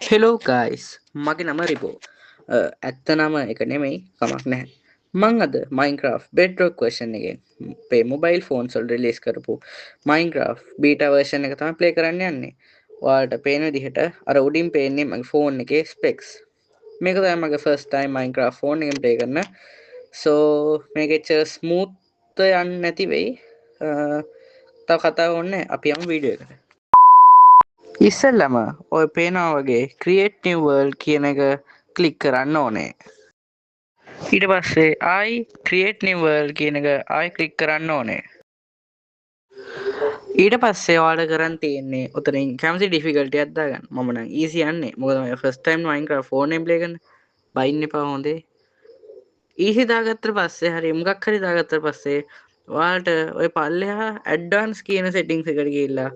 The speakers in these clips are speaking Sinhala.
හෙලෝ ගයිස් මගේ නම රිබෝ ඇත්ත නම එක නෙමෙයි කමක් නැහැ මං අද මයින්ක්‍රාෆ් බෙඩ්රොක් වර්ෂන් එකෙන් පේ මොබයිල් ෆෝන් සොල් රිලීස් කරපු මයින්ක්‍රාෆ් බීටා වර්ෂන් එක තමයි ප්ලේ කරන්න යන්නේ ඔයාලට පේන විදිහට අර උඩින් පේන්නේ මගේ ෆෝන් එකේ ස්පෙක්ස් මේක තමයි මගේ ෆස්ට් ටයිම් මයින්ක්‍රාෆ් ෆෝන් එකෙන් ප්ලේ කරන සෝ මේක එච්චර ස්මූත් යන්නේ නැති වෙයි තව කතා ඕනේ අපි යමු වීඩියෝ එකට ඉස්සෙල්ලම ඔය පේනවා වගේ ක්‍රියේට් නිව් වර්ල්ඩ් කියන එක ක්ලික් කරන්න ඕනේ. ඊට පස්සේ ආයි ක්‍රියේට් නිව් වර්ල්ඩ් කියන එක ආයි ක්ලික් කරන්න ඕනේ. ඊට පස්සේ ඔයාලට කරන් තියෙන්නේ උතනින් කැමති ඩිෆිකල්ටි එකක් දාගන්න. මම නම් ඊසි යන්නේ. මොකද මම ෆස්ට් ටයිම් Minecraft ෆෝන් එකෙන් ප්ලේ කරන්නේ. බයින්න එපා හොඳේ. ඊසි දාගත්තට පස්සේ හරි මොකක් හරි දාගත්තට පස්සේ ඔයාලට ඔය පල්ලෙහා ඇඩ්වාන්ස් කියන සෙටින්ග්ස් එකට ගිහිල්ලා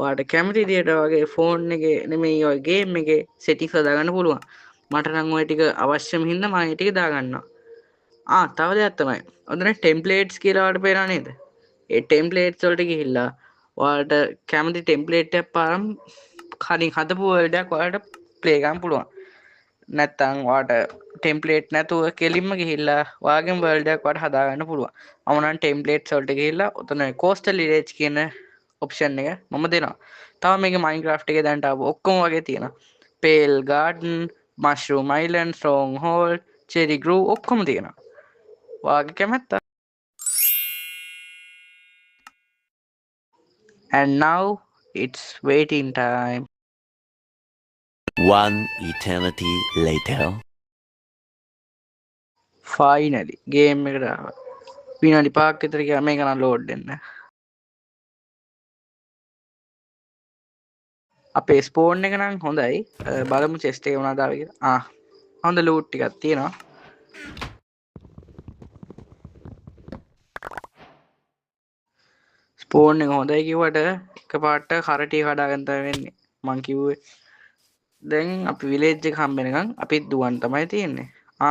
ඔයාලට කැමති විදියට වගේ ෆෝන් එකේ නෙමෙයි ඔය ගේම් එකේ සෙටින්ග්ස් හදාගන්න පුළුවන්. මට නම් ওই ටික අවශ්‍යම හින්දා මම ඒ ටික දාගන්නවා. තව දෙයක් තමයි. ඔතන ටෙම්ප්ලේට්ස් කියලා ඔයාලට පේනව නේද? ඒ ටෙම්ප්ලේට්ස් වලට ගිහිල්ලා ඔයාලට කැමති ටෙම්ප්ලේට් එකක් පාරම් කලින් හදපු වර්ල්ඩ් එකක් ඔයාලට ප්ලේ කරන්න පුළුවන්. නැත්තම් ඔයාලට ටෙම්ප්ලේට් නැතුව කෙලින්ම ගිහිල්ලා ඔයාගේම වර්ල්ඩ් එකක් ඔයාලට හදාගන්න පුළුවන්. මම නම් ටෙම්ප්ලේට්ස් වලට ගිහිල්ලා ඔතන කෝස්ටල් විලේජ් කියන ඔප්ෂන් එක මම දෙනවා. තව මේකේ මයින්ක්‍රාෆ්ට් එකේ දැන්ට ආපු ඔක්කොම වගේ තියෙනවා. Pale garden, mushroom island, stronghold, cherry grove ඔක්කොම තියෙනවා. ඔයාගේ කැමැත්ත. And now it's waiting time. One eternity later. Finally game එකට ආවා. විනාඩි 5ක් විතර ගියා මේක නම් ලෝඩ් වෙන්න. අපේ ස්පෝන් එක නම් හොඳයි. බලමු චෙස්ට් එක මොනවද ආවේ කියලා. හොඳ ලූට් ටිකක් තියෙනවා. ස්පෝන් එක හොඳයි කිව්වට එකපාරට කරටි කඩාගෙන තමයි වෙන්නේ. මං කිව්වේ. දැන් අපි විලේජ් එක හම්බෙනකන් අපිත් දුවන් තමයි තියෙන්නේ.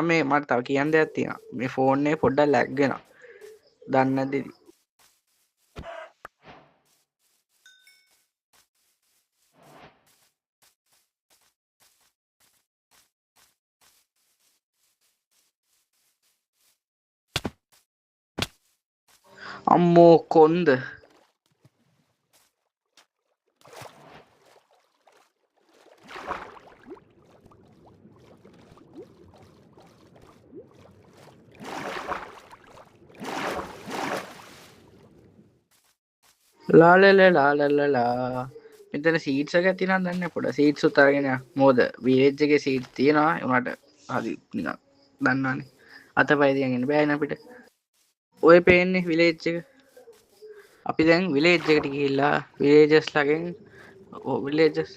මේ මට තව කියන්න දෙයක් තියෙනවා. මේ ෆෝන් එක පොඩ්ඩක් ලැග් වෙනවා. දන්නේ නැද්ද ඉතින්? අම්මෝ කොන්ද ලාලලලාලලලා මෙතන සීට්ස් එකක් තියෙනවා දන්නේ පොඩ සීට්ස් උතාගෙන මොකද විලේජ් එකේ සීට්ස් තියෙනවා ඒ උනාට හරි නිකන් දන්නවනේ අතපය තියගෙන බෑ නේ අපිට ඔය පේන්නේ විලේජ් එක අපි දැන් විලේජ් එකට ගිහිල්ලා විලේජර්ස් ලාගෙන් විලේජර්ස්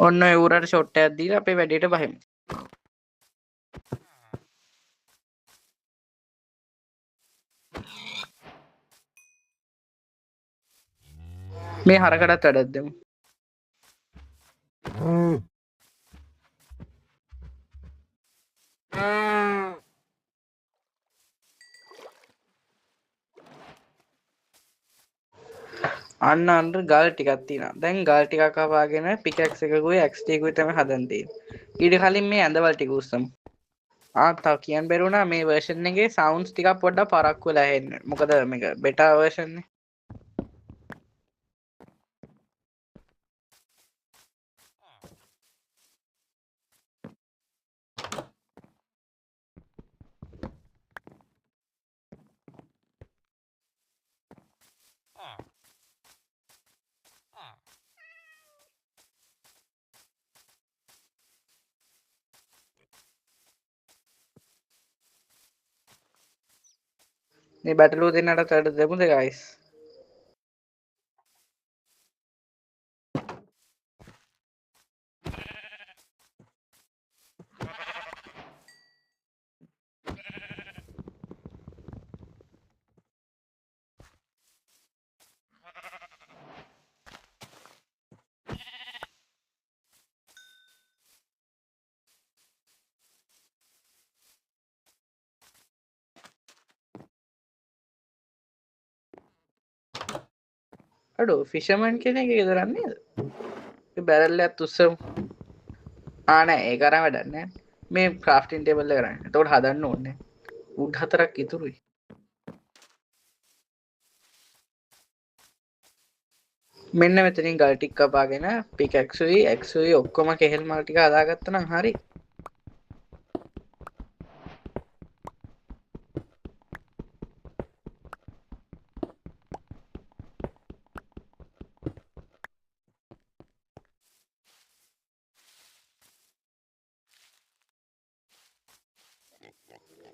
ඔන්න ඒ උරට ෂොට් එකක් දීලා අපේ වැඩේට බහිමු මේ හරකටත් වැඩක් දෙමු අන්න අන්න ගල් ටිකක් තියෙනවා. දැන් ගල් ටිකක් කපාගෙන පිකැක්ස් එකකුයි XT එකකුයි තමයි හදන්න තියෙන්නේ. ඊට කලින් මේ ඇඳවල ටික උස්සමු. තව කියන්න බැරි වුණා මේ version එකේ sounds ටිකක් පොඩ්ඩක් පරක්කු වෙලා එන්නේ. මොකද මේක beta version නේ. මේ බැටළුව දෙන්නටත් වැඩ දෙමුද guys? අඩු ෆිෂර්මන් කෙනෙක් ගෙදර නේද? ඒ බැරල් එකත් උස්සමු. නෑ ඒක අරන් වැඩක් නෑ. මේ ක්‍රාෆ්ටින් ටේබල් එක කරන්නේ. එතකොට හදන්න ඕනේ. උඩ් 4ක් ඉතුරුයි. මෙන්න මෙතනින් ගල් ටික කපාගෙන පිකැක්සුයි ඇක්සුයි ඔක්කොම කෙහෙල් මල් ටික හදාගත්තා නම් හරි.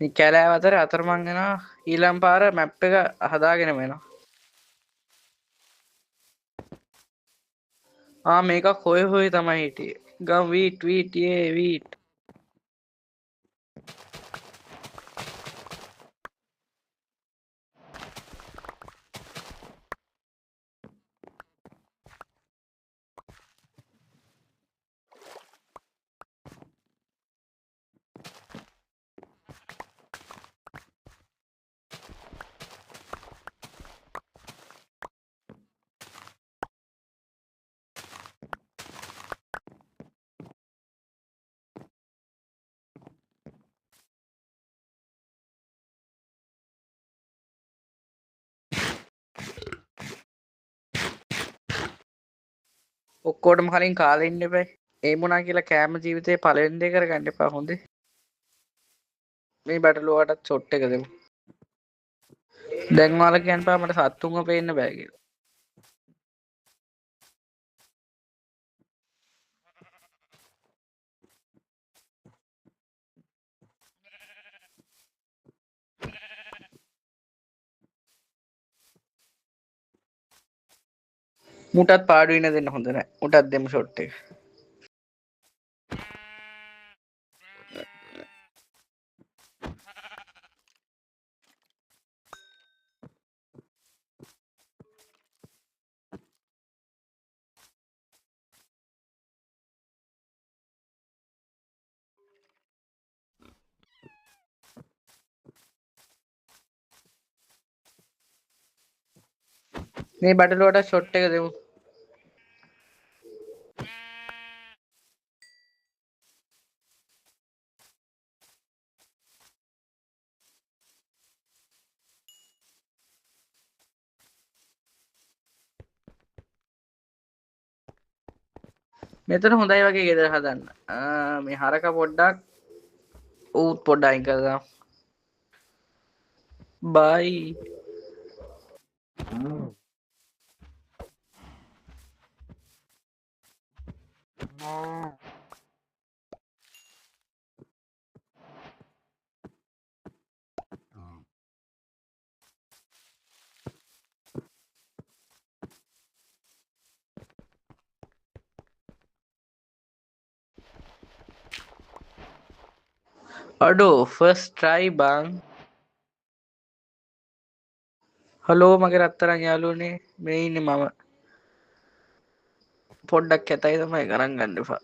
මේ කැලෑව අතරේ අතරමං වෙනවා ඊළඟ පාර මැප් එක හදාගෙන වෙනවා. මේක හොය හොය තමයි හිටියේ. ගම් වීට් වීට්. ඔක්කොටම කලින් කාලේ ඉන්න එපා. ඒ මොනා කියලා කෑම ජීවිතේ පළවෙනි දේ කරගන්න එපා හොඳේ. මේ බැටළුවටත් ෂොට් එක දෙමු. දැන් ඔයාලා කියන්නපා මට සත්තුන්ව පේන්න බෑ කියලා. මුටත් පාඩු වෙන දෙන්න හොඳ නෑ. මුටත් දෙමු ෂොට් එක. මේ බැටළුවට ෂොට් එක දෙමු. මෙතන හොඳයි වගේ ගෙදර හදන්න. මේ හරක පොඩ්ඩක් ඌත් පොඩ්ඩක් අයින් කරලා බයි. අඩෝ ෆස්ට් ට්‍රයි බං. හලෝ මගේ රත්තරන් යාළුවනේ මේ ඉන්නේ මම. පොඩ්ඩක් කැතයි තමයි ගණන් ගන්න එපා.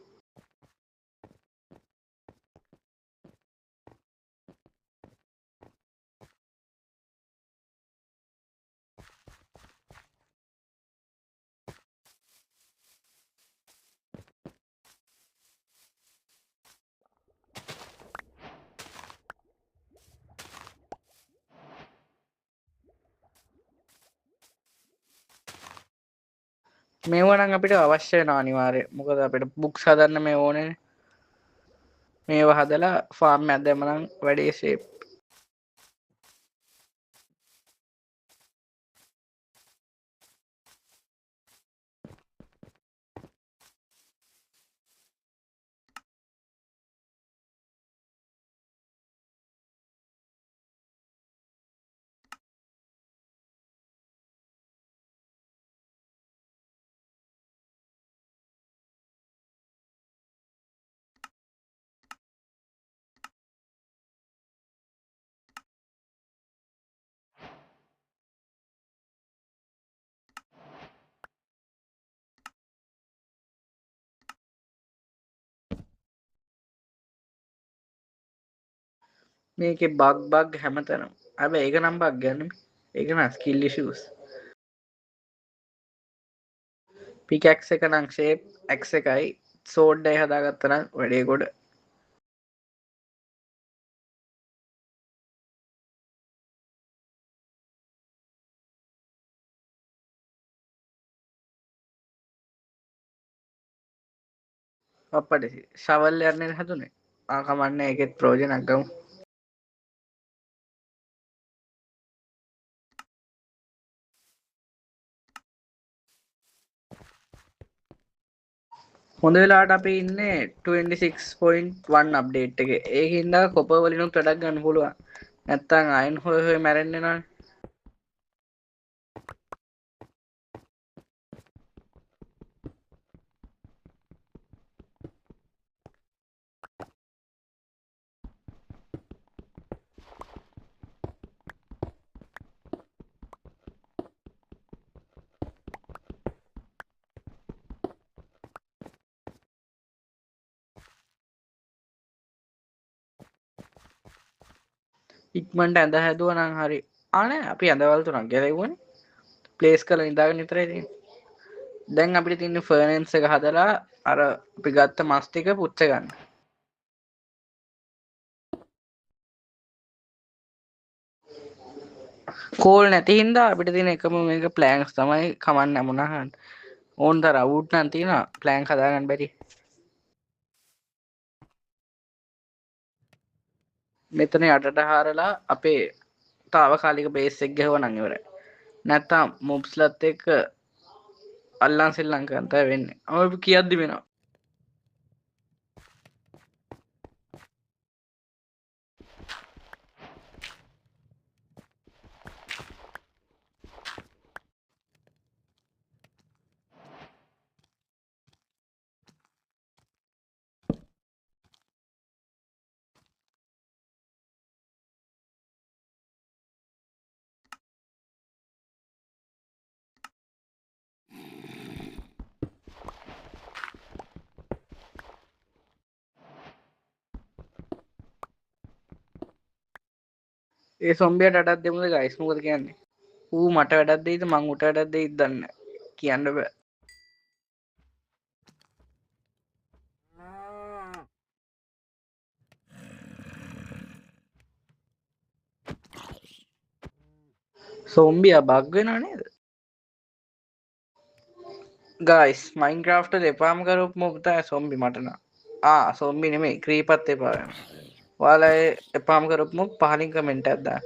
මේවා නම් අපිට අවශ්‍ය වෙනවා අනිවාර්යයෙන්. මොකද අපිට බුක්ස් හදන්න මේ ඕනේ. මේවා හදලා ෆාම් එකක් දැම්ම නම් වැඩේ සේෆ්. මේකේ බග් හැමතැනම. හැබැයි ඒක නම් බග් ගන්න. ඒක නම් ස්කිල් ඉෂුස්. පිකැක්ස් එක නම් ෂේප් X එකයි සෝඩ් එක හදාගත්තා නම් වැඩේ ගොඩ. අප්පට ශවල් යන්නේ හැදුනේ. කමන්නේ ඒකෙත් ප්‍රයෝජනක් ගමු. හොඳ වෙලාවට අපි ඉන්නේ 26.1 අප්ඩේට් එකේ. ඒකින්ද කොපර් වලිනුත් වැඩක් ගන්න පුළුවන්. නැත්තම් අයන් හොය මැරෙන්න නෑ. ඉක්මනට ඇඳ හැදුවා නම් හරි. නෑ අපි ඇඳවල තුනක් ගැලෙවුවනේ. ප්ලේස් කරලා ඉඳාගෙන විතරයි තියෙන්නේ. දැන් අපිට තියෙන්නේ ෆර්නන්ස් එක හදලා අර අපි ගත්ත මස් ටික පුච්ච ගන්න. කෝල් නැති හින්දා අපිට තියෙන එකම මේක ප්ලෑන්ක්ස් තමයි කමන්න මොනවා ගන්න. ඕන්තර අවුට් නම් තියෙනවා ප්ලෑන්ක් හදාගන්න බැරි. මෙතන යටට හාරලා අපේ තාවකාලික බේස් එක ගහුවා නම් ඉවරයි. නැත්තම් මොබ්ස්ලත් එක්ක අල්ලන් සෙල්ලම් කරන්න තමයි වෙන්නේ. අපි කියද්දි වෙනවා. ඒ සොම්බියට අඩක් දෙමුද ගයිස් මොකද කියන්නේ? ඌ මට වැඩක් දෙයිද මං උට වැඩක් දෙයිද දන්නේ නැහැ. කියන්න බෑ. සොම්බියා බග් වෙනව නේද? ගයිස් මයින්ක්‍රාෆ්ට් එකේ එපාම කරපු මොකද තමයි සොම්බි මට නම්. සොම්බි නෙමෙයි ක්‍රීපර්ත් එපා වෙනවා. ඔයාලා එපාම කරපු මොක් පහලින් කමෙන්ට් එකක් දාන්න.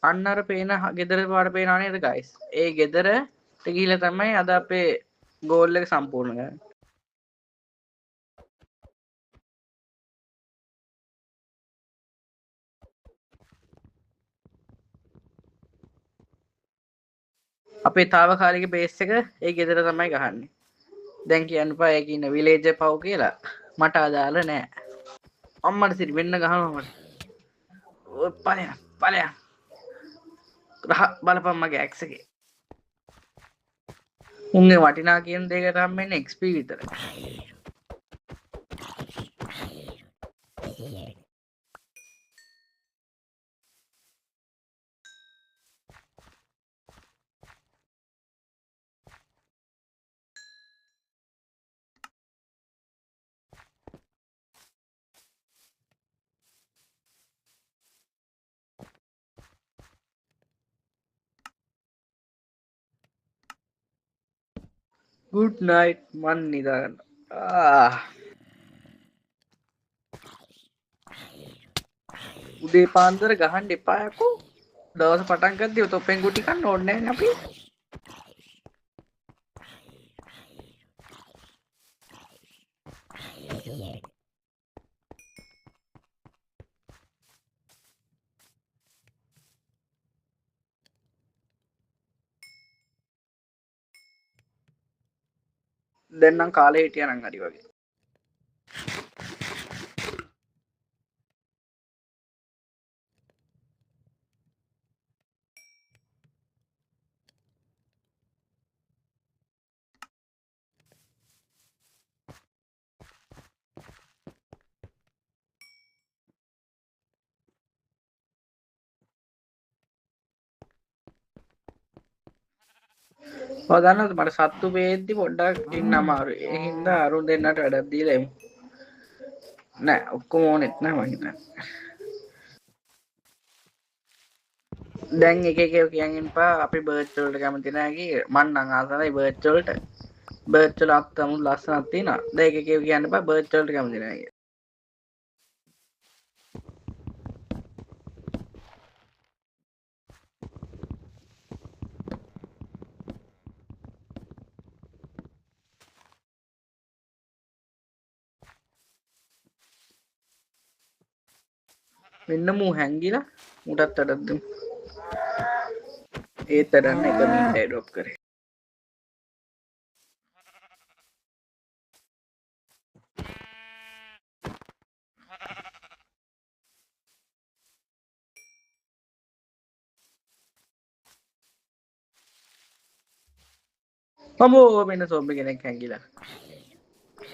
අන්න අර පේන ගෙදර පාට පේනව නේද ගයිස්? ඒ ගෙදරට ගිහිල්ලා තමයි අද අපේ ගෝල් එක සම්පූර්ණ කරන්නේ. අපේ තාවකාලික බේස් එක ඒ ගෙදර තමයි ගහන්නේ. දැන් කියන්න එපා ඒකේ ඉන්න විලේජ් පව් කියලා. මට අදාළ නෑ. අම්මට සිරි වෙන්න ගහනවා මට. ඔය ඵලයන්. රහ බලපන් මගේ ඇක්ස් එකේ. උන්ගේ වටිනා කියන දෙයකට හම්බෙන්නේ XP විතරයි. good night man නිදාගන්න. උදේ පාන්දර ගහන්න එපා යකෝ. දවස් පටන් ගද්දී තොපෙන් ගුටි කන්න ඕනේ නැහැ අපි. දැන් නම් කාලේ හිටියා නම් හරි වගේ. ඔය දන්නවද මට සත්තු වේද්දි පොඩ්ඩක් ඉන්න අමාරුයි. ඒ හින්දා අරුන් දෙන්නට වැඩක් දීලා එමු. නෑ ඔක්කොම ඕනෙත් නෑ මං හිතන්නේ. දැන් එක එක කියන්න එපා අපි බර්ඩ්ස් වලට කැමති නෑ කී. මං නම් ආසයි බර්ඩ්ස් වලට. බර්ඩ්ස් වල අත්තම ලස්සනක් තියෙනවා. දැන් එක එක කියන්න එපා බර්ඩ්ස් වලට කැමති නෑ කී. මෙන්න මූ හැංගිලා මුටත් වැඩක් දෙමු. ඒත් වැඩක් එක මිනිත්ටයි ඩ්‍රොප් කරේ. මම වෙන සොම්බි කෙනෙක් හැංගිලා.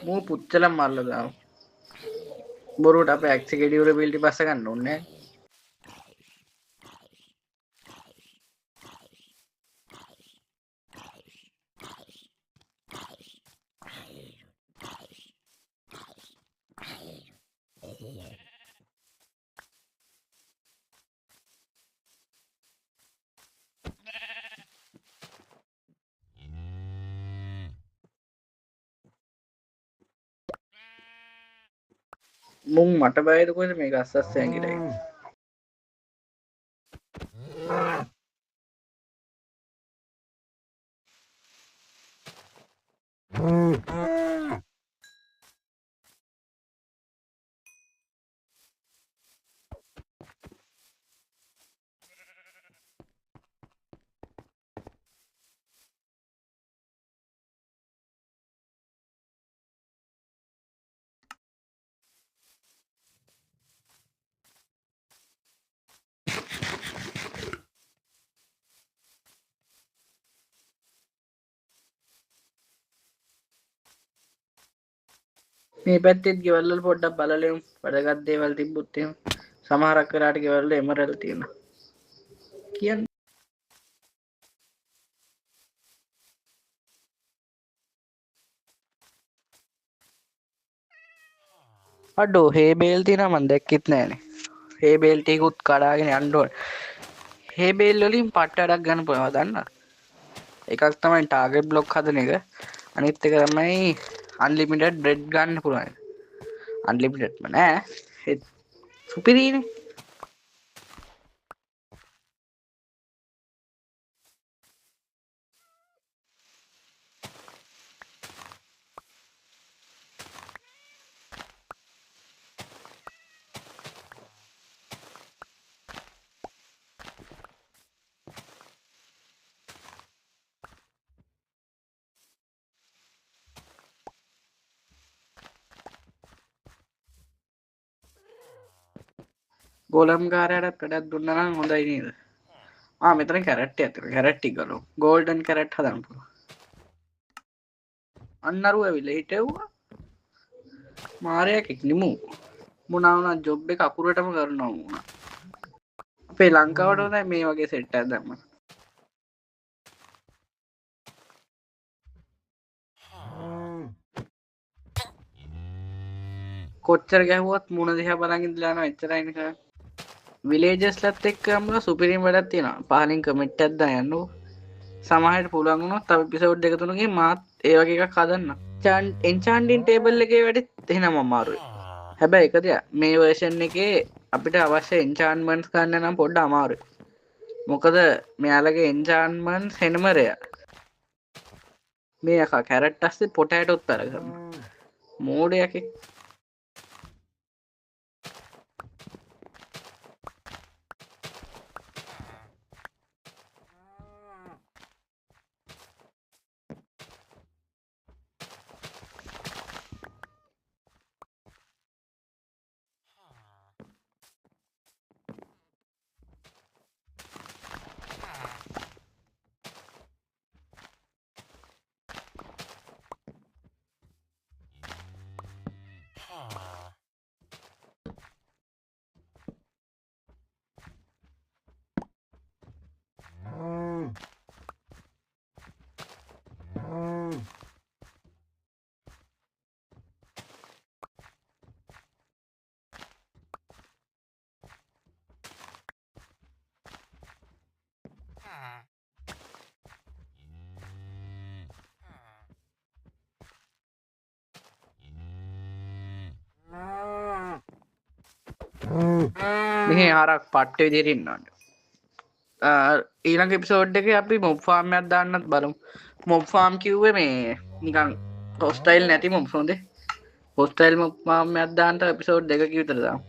මූ පුච්චලම් මල්ලා දාමු. බොරුවට අපේ ඇක්සිකේටිව් බිල්ටි පස්ස ගන්න ඕනේ. මුන් මට බයද කොහෙද මේක අස්සස් හැංගිලා. මේ පැත්තෙත් ගෙවල් වල පොඩ්ඩක් බලලෙමු. වැඩගත් දේවල් තිබ්බොත් එහෙම. සමහරක් වෙලාවට ගෙවල් වල එමරල්ඩ් තියෙනවා. කියන්නේ අඩෝ හේ බේල් තියෙනවා මම දැක්කෙත් නෑනේ. හේ බේල් ටිකුත් කඩාගෙන යන්න ඕනේ. හේ බේල් වලින් පට්ට වැඩක් ගන්න පුළුවන් දන්නවද? එකක් තමයි ටාගට් බ්ලොක් හදන එක. අනිත් එක තමයි අන්ලිමිටඩ් බ්‍රෙඩ් ගන්න පුළුවන්. අන්ලිමිටඩ්ම නෑ. ඒ සුපිරිනේ. ගෝලම් කාරයටත් වැඩක් දුන්නා නම් හොඳයි නේද? මෙතන කැරට් එකක් තියෙනවා. කැරට් ටික ගලවමු. ගෝල්ඩන් කැරට් හදන්න පුළුවන්. අන්න අරුව ඇවිල්ලා හිටෙව්වා. මාරයක් එක්නිමු. මොනවා වුණත් ජොබ් එක අකුරටම කරනවා වුණා. අපේ ලංකාවට හොඳයි මේ වගේ සෙට් එකක් දැම්මම. කොච්චර ගැහුවත් මුණ දිහා බලන් ඉඳලා යනවා එච්චරයි නේ. විලේජර්ස්ලත් එක්කම සුපිරිම වැඩක් තියෙනවා. පහලින් කමෙන්ට් එකක් දාන්නකෝ. සමහරට පුළුවන් වුණොත් තව එපිසෝඩ් දෙක තුනකින් මාත් ඒ වගේ එකක් හදන්න. එන්චාන්ටින් ටේබල් එකේ වැඩිත් එහෙනම් අමාරුයි. හැබැයි එක දෙයක් මේ වර්ෂන් එකේ අපිට අවශ්‍ය එන්චාන්ට්මන්ට්ස් ගන්න නම් පොඩ්ඩ අමාරුයි. මොකද මෙයාලගේ එන්චාන්ට්මන්ට්ස් හෙනමරය. මේ යකා කැරට් අස්සේ පොටෑටෝත් පැර කරනවා. මෝඩයෙක්. මෙහි ආරක් පට්ට විදිහට ඉන්නවනේ. ඊළඟ එපිසෝඩ් එකේ අපි මොබ් ෆාම් එකක් දාන්නත් බලමු. මොබ් ෆාම් කිව්වේ මේ නිකන් හොස්ටයිල් නැති මොබ්ස් හොඳේ. හොස්ටයිල් මොබ් ෆාම් එකක් දාන්න එපිසෝඩ් දෙකක විතර දාමු.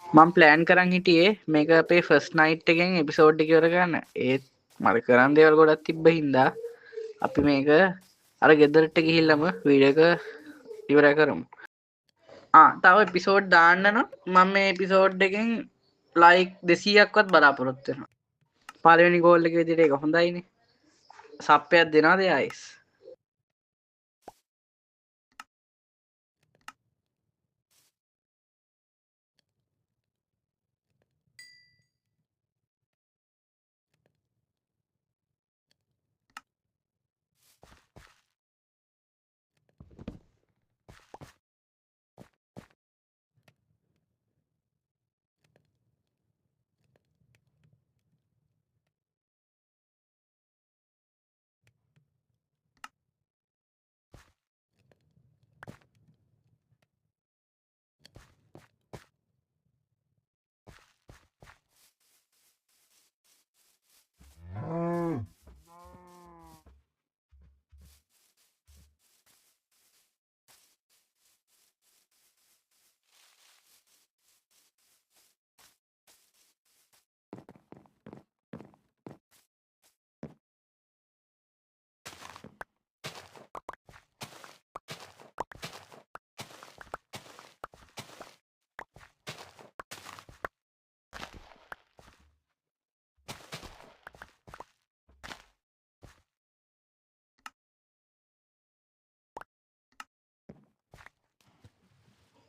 මම ප්ලෑන් කරන් හිටියේ මේක අපේ ෆස්ට් නයිට් එකෙන් එපිසෝඩ් එක ඉවර කරන්න. ඒත් මට කරන් දේවල් ගොඩක් තිබ්බ හින්දා අපි මේක අර ගෙදරට ගිහිල්ලාම වීඩියෝ එක ඉවර කරමු. තව එපිසෝඩ් දාන්න නම් මම මේ එපිසෝඩ් එකෙන් ලයික් 200ක්වත් බලාපොරොත්තු වෙනවා. පළවෙනි ගෝල් එක විදිහට ඒක හොඳයිනේ. සප්පයක් දෙනවද ආයිස්?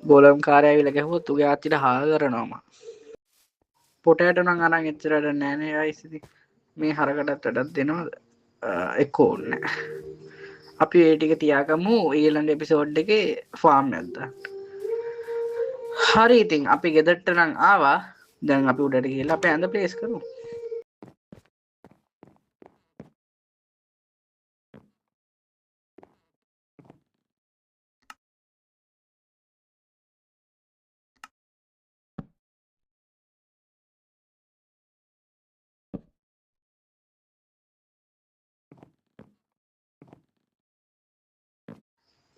ගෝලම් කාර්යය ඇවිල්ලා ගැහුවොත් උගේ ආච්චිට හා කරනවා මම. පොටේටෝ නම් අරන් එච්චරට නෑ නේ ආයිස් ඉතින්. මේ හරකටත් වැඩක් දෙනවද? එක්ක ඕනේ නෑ. අපි ඒ ටික තියාගමු ඊළඟ එපිසෝඩ් එකේ ෆාම් එකක් දාන්න. හරි ඉතින් අපි ගෙදරට නම් ආවා. දැන් අපි උඩට ගිහලා අපේ ඇඳ ප්ලේස් කරමු.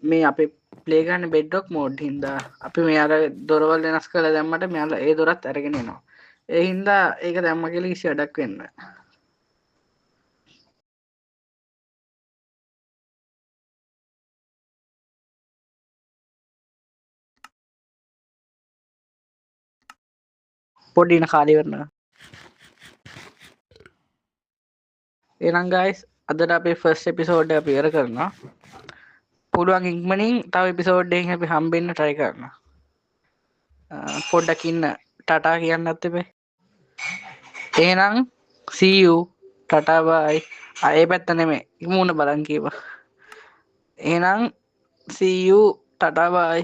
මේ අපි ප්ලේ කරන්නේ බෙඩ්රොක් මෝඩ් හින්දා අපි මේ අර දොරවල් වෙනස් කරලා දැම්මට මෙයාලා ඒ දොරත් අරගෙන එනවා. ඒ හින්දා ඒක දැම්ම කියලා කිසි වැඩක් වෙන්නේ නැහැ. පොඩි ඉන කාලේ ඉවරනවා. එහෙනම් guys අදට අපේ ෆස්ට් එපිසෝඩ් එක අපි ඉවර කරනවා. පුළුවන් ඉක්මනින් තව එපිසෝඩ් එකකින් අපි හම්බෙන්න try කරනවා. පොඩ්ඩක් ඉන්න ටටා කියන්නත් එපේ. එහෙනම් see you ටටා bye. ඒ පැත්ත නෙමෙයි මූණ බලන් කියපන්. එහෙනම් see you ටටා bye.